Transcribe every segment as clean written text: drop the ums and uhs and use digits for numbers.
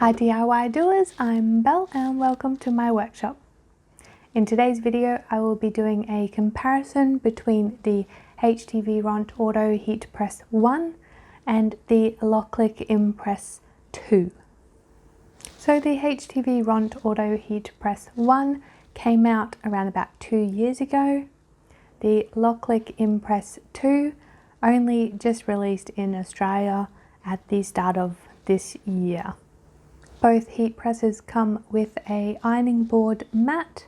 Hi DIY doers, I'm Belle and welcome to my workshop. In today's video I will be doing a comparison between the HTVRONT Auto Heat Press 1 and the LOKLiK Impress 2. So the HTVRONT Auto Heat Press 1 came out around about 2 years ago. The LOKLiK Impress 2 only just released in Australia at the start of this year. Both heat presses come with a ironing board mat,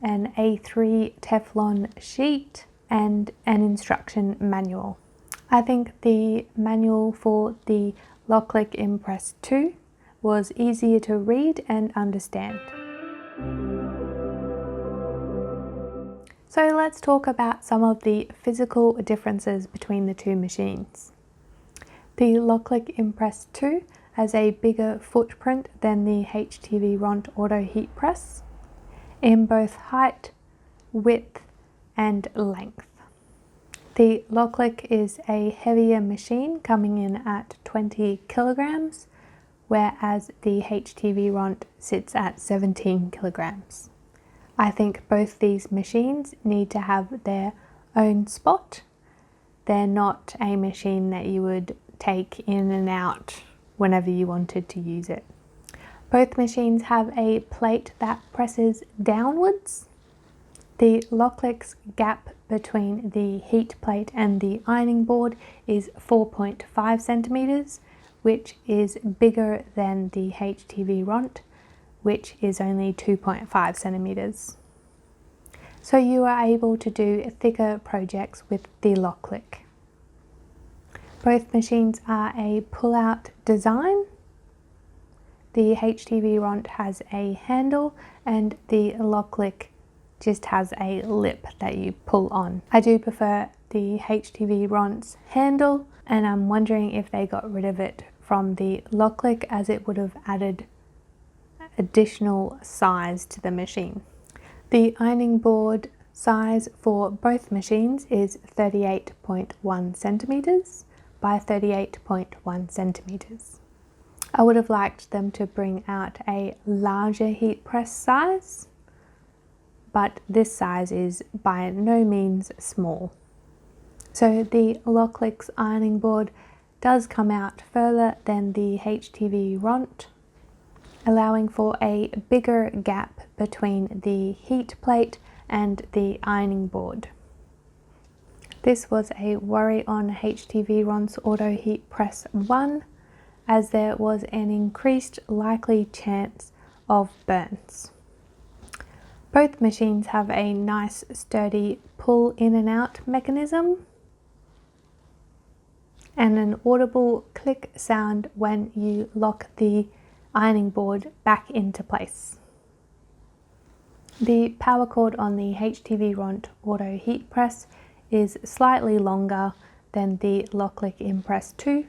an A3 Teflon sheet and an instruction manual. I think the manual for the LOKLiK Impress 2 was easier to read and understand. So let's talk about some of the physical differences between the two machines. The LOKLiK Impress 2 has a bigger footprint than the HTVRONT Auto Heat Press in both height, width and length. The LOKLiK is a heavier machine coming in at 20 kilograms, whereas the HTVRONT sits at 17 kilograms. I think both these machines need to have their own spot. They're not a machine that you would take in and out whenever you wanted to use it. Both machines have a plate that presses downwards. The LOKLiK's gap between the heat plate and the ironing board is 4.5 centimeters, which is bigger than the HTVRONT, which is only 2.5 centimeters. So you are able to do thicker projects with the LOKLiK. Both machines are a pull-out design. The HTVRONT has a handle and the LOKLiK just has a lip that you pull on. I do prefer the HTVRONT's handle, and I'm wondering if they got rid of it from the LOKLiK, as it would have added additional size to the machine. The ironing board size for both machines is 38.1 centimeters by 38.1 centimeters. I would have liked them to bring out a larger heat press size, but this size is by no means small. So the LOKLiK's ironing board does come out further than the HTVRONT, allowing for a bigger gap between the heat plate and the ironing board. This was a worry on HTVRONT's Auto Heat Press 1, as there was an increased likely chance of burns. Both machines have a nice sturdy pull in and out mechanism and an audible click sound when you lock the ironing board back into place. The power cord on the HTVRONT Auto Heat Press is slightly longer than the LOKLiK Impress 2.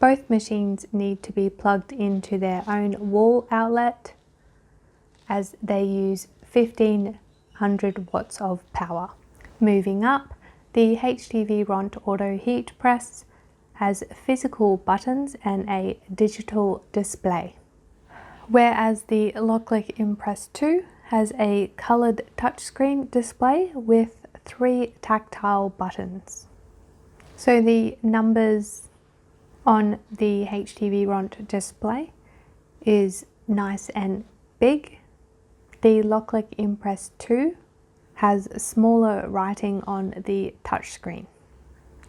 Both machines need to be plugged into their own wall outlet, as they use 1500 watts of power. Moving up, the HTVRONT Auto Heat Press has physical buttons and a digital display, whereas the LOKLiK Impress 2 has a coloured touchscreen display with 3 tactile buttons. So the numbers on the HTVRONT display is nice and big. The LOKLiK Impress 2 has smaller writing on the touchscreen.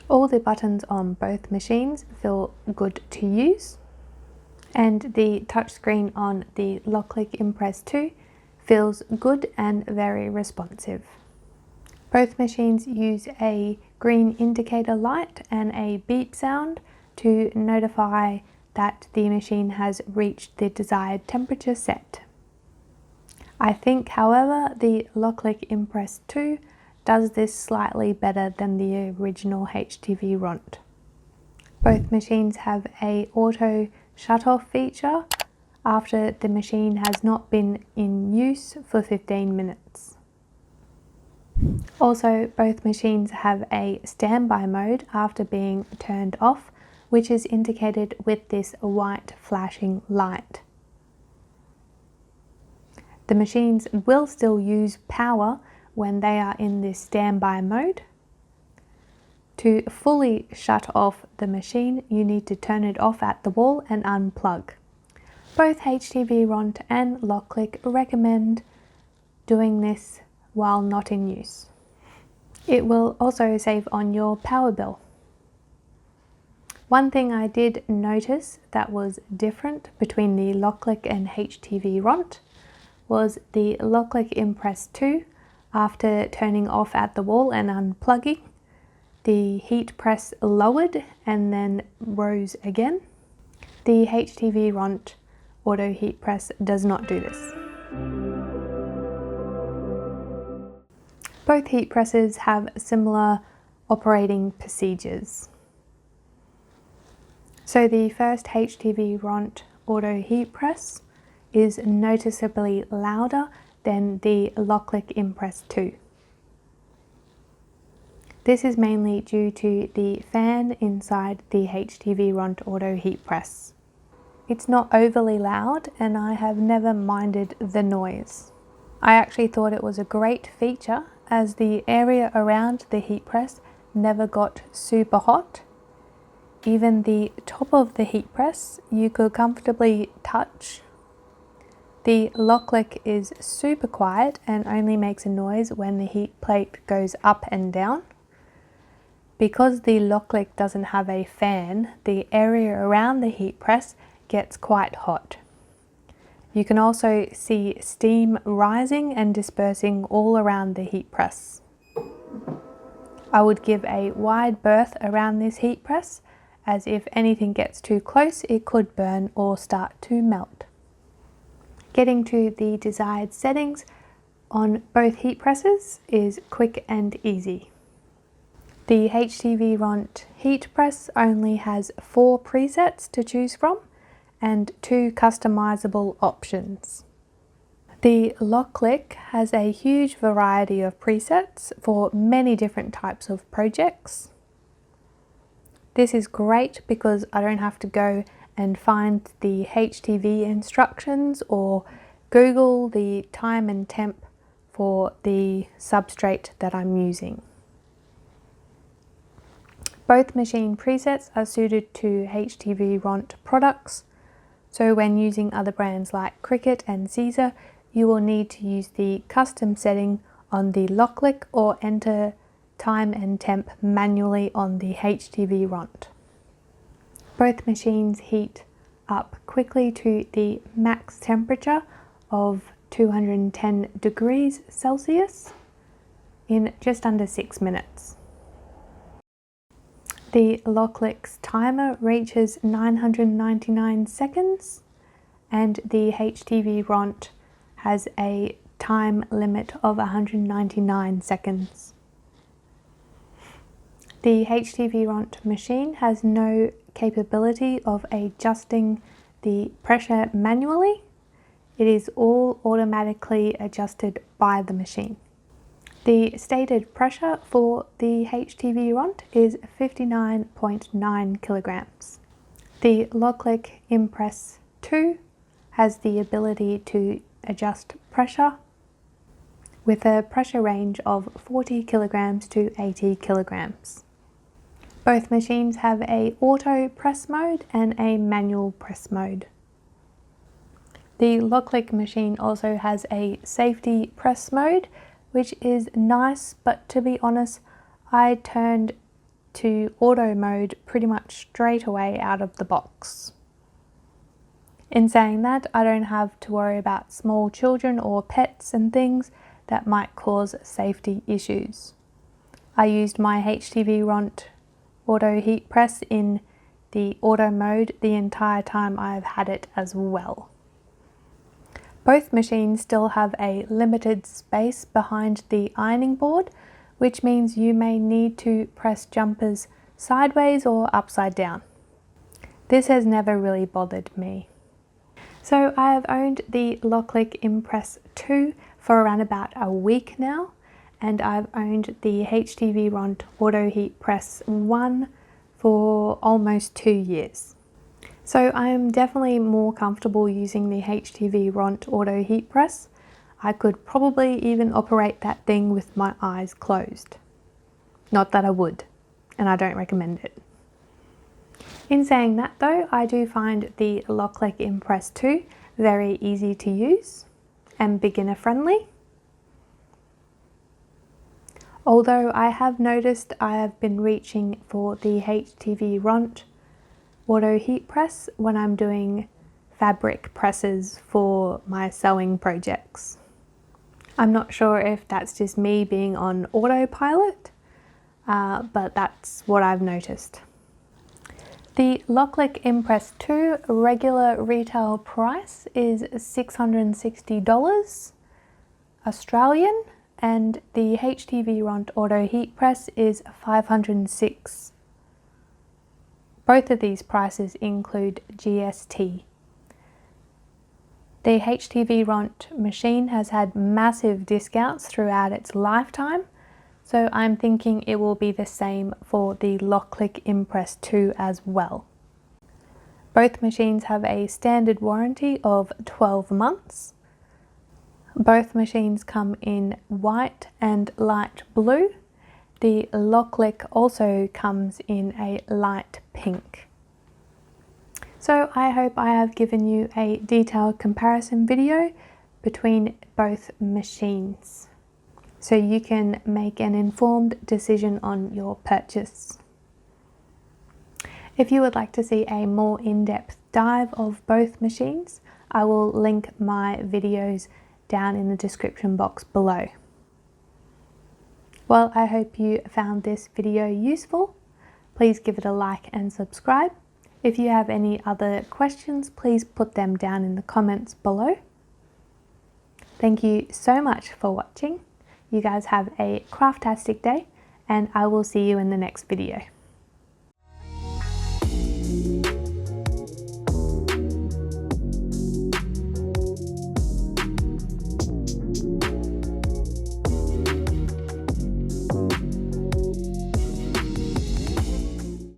All the buttons on both machines feel good to use, and the touchscreen on the LOKLiK Impress 2 feels good and very responsive. Both machines use a green indicator light and a beep sound to notify that the machine has reached the desired temperature set. I think, however, the LOKLiK Impress 2 does this slightly better than the original HTVRONT. Both machines have a auto shut-off feature after the machine has not been in use for 15 minutes. Also, both machines have a standby mode after being turned off, which is indicated with this white flashing light. The machines will still use power when they are in this standby mode. To fully shut off the machine, you need to turn it off at the wall and unplug. Both HTVRONT and LOKLiK recommend doing this while not in use. It will also save on your power bill. One thing I did notice that was different between the LOKLiK and HTVRONT was the LOKLiK Impress 2, after turning off at the wall and unplugging, the heat press lowered and then rose again. The HTVRONT Auto Heat Press does not do this. Both heat presses have similar operating procedures. So the first HTVRONT Auto Heat Press is noticeably louder than the LOKLiK Impress 2. This is mainly due to the fan inside the HTVRONT Auto Heat Press. It's not overly loud and I have never minded the noise. I actually thought it was a great feature as the area around the heat press never got super hot. Even the top of the heat press you could comfortably touch. The LOKLiK is super quiet and only makes a noise when the heat plate goes up and down. Because the LOKLiK doesn't have a fan, the area around the heat press gets quite hot. You can also see steam rising and dispersing all around the heat press. I would give a wide berth around this heat press, as if anything gets too close it could burn or start to melt. Getting to the desired settings on both heat presses is quick and easy. The HTVRONT heat press only has 4 presets to choose from and 2 customizable options. The LOKLiK has a huge variety of presets for many different types of projects. This is great because I don't have to go and find the HTV instructions or Google the time and temp for the substrate that I'm using. Both machine presets are suited to HTVRONT products, so when using other brands like Cricut and Caesar, you will need to use the custom setting on the LOKLiK or enter time and temp manually on the HTVRONT. Both machines heat up quickly to the max temperature of 210 degrees Celsius in just under 6 minutes. The LOKLiK's timer reaches 999 seconds and the HTVRONT has a time limit of 199 seconds. The HTVRONT machine has no capability of adjusting the pressure manually. It is all automatically adjusted by the machine. The stated pressure for the HTVRONT is 59.9 kilograms. The LOKLiK Impress 2 has the ability to adjust pressure with a pressure range of 40 kilograms to 80 kilograms. Both machines have a auto press mode and a manual press mode. The LOKLiK machine also has a safety press mode, which is nice, but to be honest, I turned to auto mode pretty much straight away out of the box. In saying that, I don't have to worry about small children or pets and things that might cause safety issues. I used my HTVRONT Auto Heat Press in the auto mode the entire time I've had it as well. Both machines still have a limited space behind the ironing board, which means you may need to press jumpers sideways or upside down. This has never really bothered me. So I have owned the LOKLiK Impress 2 for around about a week now, and I've owned the HTVRONT Auto Heat Press 1 for almost 2 years. So I am definitely more comfortable using the HTVRONT Auto Heat Press. I could probably even operate that thing with my eyes closed. Not that I would, and I don't recommend it. In saying that though, I do find the LOKLiK Impress 2 very easy to use and beginner friendly. Although I have noticed I have been reaching for the HTVRONT Auto Heat Press when I'm doing fabric presses for my sewing projects. I'm not sure if that's just me being on autopilot, but that's what I've noticed. The LOKLiK Impress 2 regular retail price is $660 Australian, and the HTVRont Auto Heat Press is $506. Both of these prices include GST. The HTVRont machine has had massive discounts throughout its lifetime, so I'm thinking it will be the same for the LOKLiK Impress 2 as well. Both machines have a standard warranty of 12 months. Both machines come in white and light blue. The LOKLiK also comes in a light pink. So I hope I have given you a detailed comparison video between both machines, so you can make an informed decision on your purchase. If you would like to see a more in-depth dive of both machines, I will link my videos down in the description box below. Well, I hope you found this video useful. Please give it a like and subscribe. If you have any other questions, please put them down in the comments below. Thank you so much for watching. You guys have a craftastic day, and I will see you in the next video.